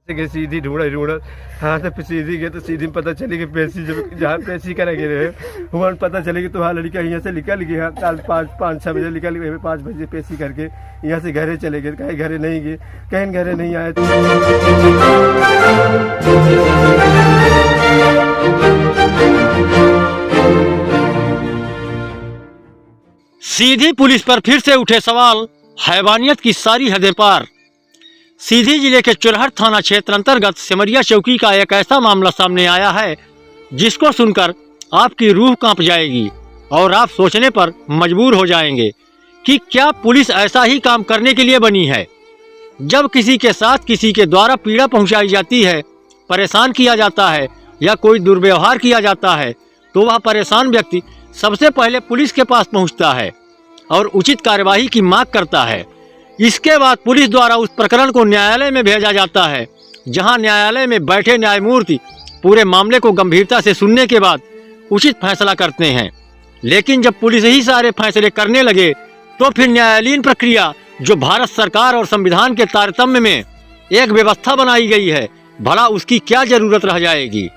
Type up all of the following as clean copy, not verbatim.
के सीधी ढूंढा हाँ तो सीधी गए तो सीधी में पता चली कि पैसी जब जहाँ पैसी करेंगे रहे वहाँ पता चले कि तुम्हारा लड़का यहाँ से निकल गया कल 5-6 बजे निकल गए 5 बजे पैसी करके यहाँ से घरे चले गए कहीं घरे नहीं गए कहीं घरे नहीं आए सीधी पुलिस पर फिर से उठे सवाल, हैवानियत की सारी हदें पार। सीधी जिले के चुरहट थाना क्षेत्र अंतर्गत सिमरिया चौकी का एक ऐसा मामला सामने आया है जिसको सुनकर आपकी रूह कांप जाएगी और आप सोचने पर मजबूर हो जाएंगे कि क्या पुलिस ऐसा ही काम करने के लिए बनी है। जब किसी के साथ किसी के द्वारा पीड़ा पहुंचाई जाती है, परेशान किया जाता है या कोई दुर्व्यवहार किया जाता है तो वह परेशान व्यक्ति सबसे पहले पुलिस के पास पहुंचता है और उचित कार्यवाही की मांग करता है। इसके बाद पुलिस द्वारा उस प्रकरण को न्यायालय में भेजा जाता है, जहां न्यायालय में बैठे न्यायमूर्ति पूरे मामले को गंभीरता से सुनने के बाद उचित फैसला करते हैं। लेकिन जब पुलिस ही सारे फैसले करने लगे तो फिर न्यायालयीन प्रक्रिया जो भारत सरकार और संविधान के तारतम्य में एक व्यवस्था बनाई गई है, भला उसकी क्या जरूरत रह जाएगी।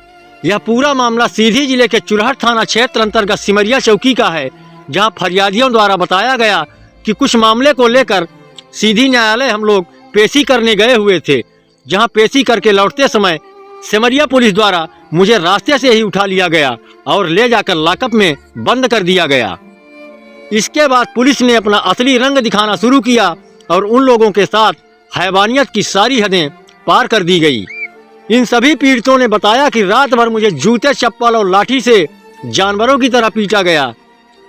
यह पूरा मामला सीधी जिले के चुरहट थाना क्षेत्र अंतर्गत सिमरिया चौकी का है, जहां फरियादियों द्वारा बताया गया कि कुछ मामले को लेकर सीधी न्यायालय हम लोग पेशी करने गए हुए थे, जहां पेशी करके लौटते समय सिमरिया पुलिस द्वारा मुझे रास्ते से ही उठा लिया गया और ले जाकर लॉकअप में बंद कर दिया गया। इसके बाद पुलिस ने अपना असली रंग दिखाना शुरू किया और उन लोगों के साथ हैवानियत की सारी हदें पार कर दी गई। इन सभी पीड़ितों ने बताया कि रात भर मुझे जूते चप्पल और लाठी से जानवरों की तरह पीटा गया।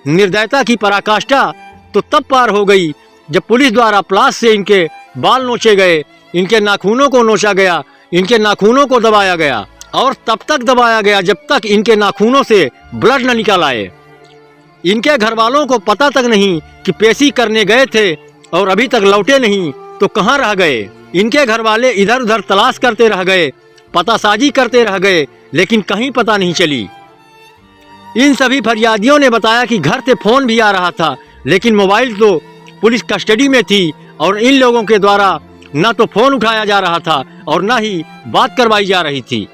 निर्दयता की पराकाष्ठा तो तब पार हो गई जब पुलिस द्वारा प्लास से इनके बाल नोचे गए, इनके नाखूनों को नोचा गया, इनके नाखूनों को दबाया गया और तब तक दबाया गया जब तक इनके नाखूनों से ब्लड न निकल आए। इनके घर वालों को पता तक नहीं कि पेशी करने गए थे और अभी तक लौटे नहीं तो कहाँ रह गए। इनके घर वाले इधर उधर तलाश करते रह गए, पतासाजी करते रह गए, लेकिन कहीं पता नहीं चली। इन सभी फरियादियों ने बताया कि घर से फोन भी आ रहा था, लेकिन मोबाइल तो पुलिस कस्टडी में थी और इन लोगों के द्वारा न तो फोन उठाया जा रहा था और न ही बात करवाई जा रही थी।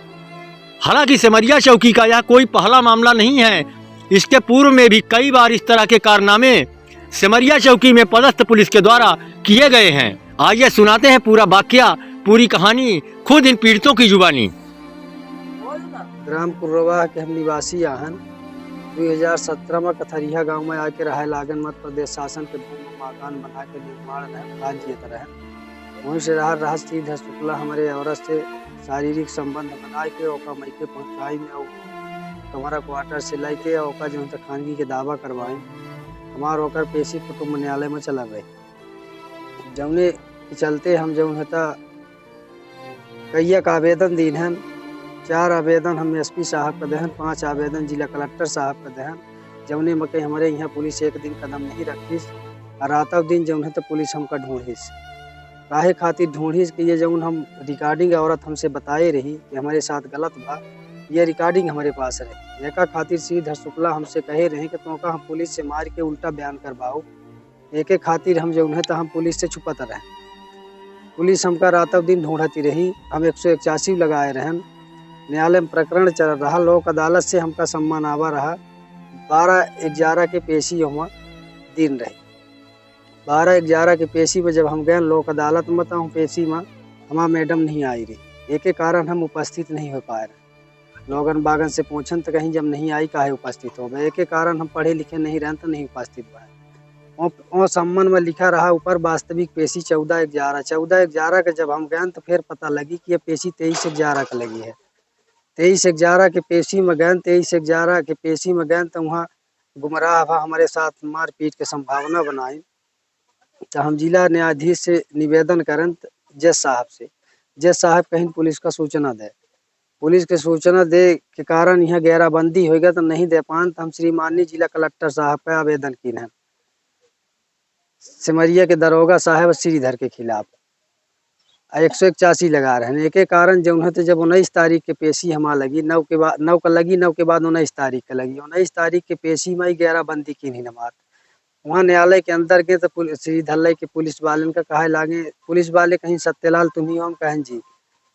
हालांकि सिमरिया चौकी का यह कोई पहला मामला नहीं है, इसके पूर्व में भी कई बार इस तरह के कारनामे सिमरिया चौकी में पदस्थ पुलिस के द्वारा किए गए हैं। आइए सुनाते हैं पूरा वाकया, पूरी कहानी खुद इन पीड़ितों की जुबानी। ग्राम कुर्रवा के हम निवासी आहन 2017 में कथरिया गांव में आके रहे लागन मध्य प्रदेश शासन के भूमि मकान बना के निर्माण में राज्य तरह वहीं से रहा सीधा शुक्ला हमारे औरत से शारीरिक संबंध बना के ओका मैके पहुँचाई में हमारा क्वार्टर से लेके ओका जो है खानगी के दावा करवाए हमारा ओकर पेशी कुटुम्ब न्यायालय में चला गए। जौने के चलते हम जो है कई आवेदन दिन हैं, 4 आवेदन हम एसपी साहब का दहन, 5 आवेदन जिला कलेक्टर साहब का दहन। जौने में कहीं हमारे यहाँ पुलिस एक दिन कदम नहीं रखीस और रातव दिन जौन है तो पुलिस हमका ढूंढीस। काहे खातिर ढूंढीस कि ये जौन हम रिकॉर्डिंग औरत हमसे बताए रही कि हमारे साथ गलत बा, ये रिकॉर्डिंग हमारे पास रही। एक खातिर सीधा शुक्ला हमसे कहे रहे कि तो हम पुलिस से मार के उल्टा बयान करवाओ, एक खातिर हम जो है तो हम पुलिस से छुपत रहे। पुलिस हमका रातव दिन ढूंढती रही, हम 181 लगाए रहन। न्यायालय में प्रकरण चल रहा, लोक अदालत से हमका सम्मान आवा रहा। 12/11 के पेशी हुआ दिन रही। 12/11 के पेशी में जब हम गए लोक अदालत में तो हम पेशी में हमारा मैडम नहीं आई रही, एक कारण हम उपस्थित नहीं हो पाए रहे। लोगन बागन से पूछन तो कहीं जब नहीं आई काहे उपस्थित हो गए, एक कारण हम पढ़े लिखे नहीं रहन तो नहीं उपस्थित हुआ। और सम्मान में लिखा रहा ऊपर वास्तविक पेशी 14/11 के जब हम गए तो फिर पता लगी कि ये पेशी 23/11 का लगी है। 23/11 के पेशी में गए, 23/11 के पेशी में गए तो वहाँ गुमराह हवा हमारे साथ मारपीट के संभावना बनाई। तो हम जिला न्यायाधीश से निवेदन करें जज साहब से, जज साहब कहीं पुलिस का सूचना दे। पुलिस के सूचना दे के कारण यहाँ घेराबंदी हो गया तो नहीं दे पान, तो हम श्रीमाननीय जिला कलेक्टर साहब पे आवेदन की है सिमरिया के दरोगा साहब श्रीधर के खिलाफ 181 लगा रहे हैं। एक कारण जो है जब 19 तारीख के पेशी हमारा लगी, 9 के बाद 9 का लगी, 9 के बाद 19 तारीख का लगी। 19 तारीख के पेशी में ही घेराबंदी की नहीं नमाज। वहाँ न्यायालय के अंदर के तो श्रीधर के पुलिस वाले का कहा लागे, पुलिस वाले कहीं सत्यलाल तुम्ही हम कहें जी,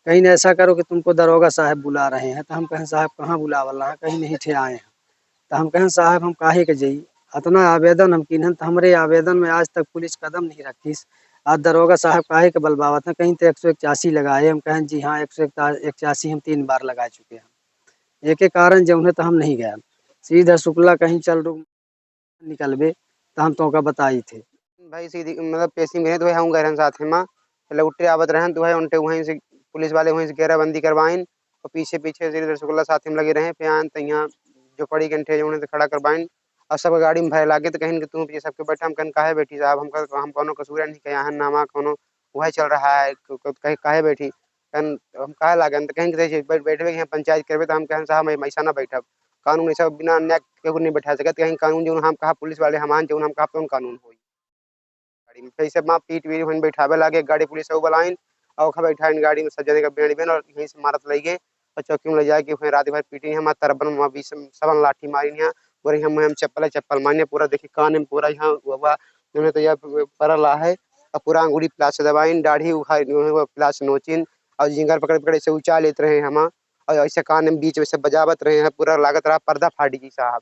कहीं न ऐसा करो कि तुमको दरोगा साहब बुला रहे हैं। तो हम कहें साहब कहाँ बुलावल रहा, कहीं नहीं थे आए हैं। तो हम कहें साहब हम काहे के जई, अतना आवेदन हम किन्हन, तो हमरे आवेदन में आज तक पुलिस कदम नहीं रखीस। आज दरोगा साहब काहे के बलबावत हैं, कहीं तो 181 लगाए। हम कहें जी हाँ 181 हम 3 बार लगा चुके हैं। एके कारण जो है तो हम नहीं गए। सीधा शुक्ला कहीं चल रुक निकलबे तो हम तो का बताई थे भाई सीधी मतलब पेशी में तो भाई हम गए साथ में पहले उठे आवत रहे तो भाई उनटे वहीं से पुलिस वाले वहीं से घेराबंदी करवाइन और पीछे पीछे श्रीधर शुक्ला साथ में लगे रहे पे तो यहाँ जो पड़ी घंटे जो खड़ा करवाइन और सब गाड़ी में भय लागे तो कहीं तुम पीछे सबके बैठा हम कहीं काहे बैठी साहब हम कोनो कसूर नहीं कहे यहाँ नामा कोनो वही चल रहा है कहीं काहे बैठी कहीं हम काहे लागन तो कहीं बैठे यहाँ पंचायत करवे तो हम कहें साहब ऐसा ना बैठब कानून ऐसा बिना अन्याय केहू नहीं बैठा सकते कहीं कानून जो हम कहा पुलिस वाले हमान जो हम कहा तो कानून हो गाड़ी में पैसे माँ पीट वीट वहीं बैठावे लागे गाड़ी पुलिस वो बुलाइन और खा बैठा इन गाड़ी में सजने का बेड़ बेन और यहीं से मारत लग गए और चौकी में ले जाके फिर रात भर पीटी हम तरबन बीस सबन लाठी मारी यहाँ और हम चप्पल मारने पूरा देखिए कान में पूरा यहाँ हुआ उन्होंने तो यह परला है और पूरा अंगूरी प्लास से दबाइन दाढ़ी उखाड़ प्लास नोचिन और जिंगर पकड़ पकड़ से ऊंचा लेते रहे हम और ऐसे कान में बीच वैसे बजावत रहे हैं पूरा लागत रहा पर्दा फाड़ी जी साहब।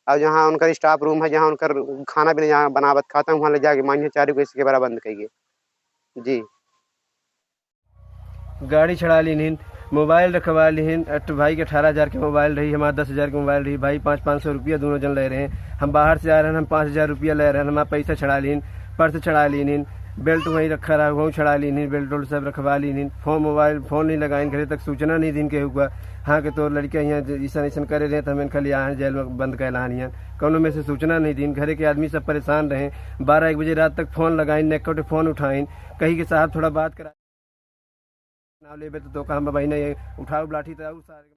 और जहाँ उनका स्टाफ रूम है जहाँ उनका खाना पीना जहाँ बनावत खाता हूँ वहाँ ले जाके मानिए 4 के बरा बंद करिए जी। गाड़ी छड़ा लीन, मोबाइल रखवा लीन। भाई के 18,000 के मोबाइल रही, हमारा 10,000 के मोबाइल रही। भाई 500 रुपया दोनों जन ले रहे हैं। हम बाहर से आ रहे हैं, हम 5,000 रुपया ले रहे हैं। हमारा पैसा छड़ा लीन, पर्स छड़ा लीन, बेल्ट वहीं रखा रहा वहीं छड़ा लीन, बेल्ट उल्ट सब रखवा लीन। मोबाइल फोन नहीं लगाइन, घरे तक सूचना नहीं दिन के हुआ हाँ कि तो लड़कियाँ यहाँ ऐसा ऐसा करे रहे तो हमें खाली यहाँ जेल में बंद कर लानियाँ कौनों में से सूचना नहीं दिन। घरे के आदमी सब परेशान रहे, 12-1 बजे रात तक फोन लगाइन, नेकोटे फोन उठाइन, कहीं के साहब थोड़ा बात करा नाव लेबे तो काम भाई नहीं उठाओ लाठी तो सारे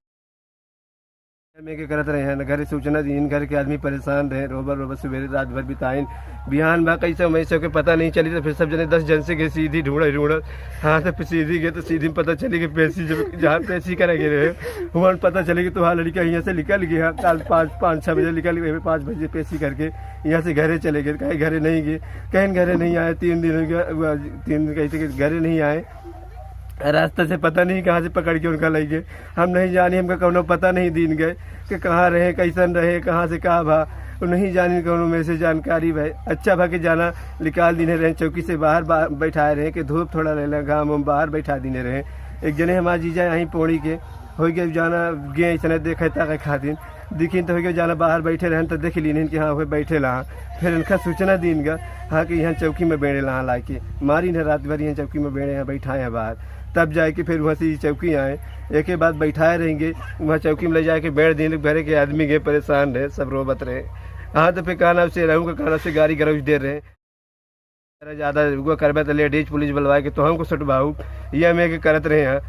में के करत रहे हैं। घर सूचना दिन, घर के आदमी परेशान रहे, रोबर सवेरे रात भर बिताइन बिहान भा कैसे वैसे के पता नहीं चली। तो फिर सब जने 10 जन से गए सीधी ढूंढत हाँ तो फिर सीधी गए तो सीधी पता चली कि पेशी जब जहाँ पेशी करेंगे रहे वहाँ पता चले कि तो हाँ लड़का यहाँ से निकल गया। कल 5-6 बजे निकल गए, 5 बजे पेशी करके यहाँ से घरे चले गए। कहीं घरे नहीं गए, कहीं घरे नहीं आए। 3 दिन कहते घरे नहीं आए, रास्ते से पता नहीं कहाँ से पकड़ के उनका ले गए। हम नहीं जानी, हमका कौनो पता नहीं दिन गए कि कहाँ रहे कैसन रहे कहाँ से कहाँ भा नहीं जानी कौनो में से जानकारी भाई। अच्छा भा के जाना निकाल दिने रहे, चौकी से बाहर बैठाए रहे कि धूप थोड़ा रहे घाम हम बाहर बैठा दिने रहे। एक जने हमारे जीजा यहीं पौड़ी के हो गए जाना गे ऐसा देखे तक खातिर दिखी तो हो गया जाना बाहर बैठे रहन तो देख लीन कि हाँ वो बैठे ला। फिर उनका सूचना दिन गा हाँ कि यहाँ चौकी में बेड़े ला ला के मारी न रात भर यहाँ चौकी में बेड़े यहाँ बैठाए हैं बाहर। तब जाए कि फिर वहाँ से चौकी आए एक ही बात बैठाए रहेंगे वहाँ चौकी में ले जाके बैठ दिन घरे के आदमी गए परेशान रहे सब रोबत रहे। हाँ तो फिर कहना से रहूँ का कहना से गाड़ी गरौज दे रहे ज़्यादा वो करबे तो लेडीज पुलिस बुलवाए के तो हमको सटवाऊ ये हमें करत रहे हैं।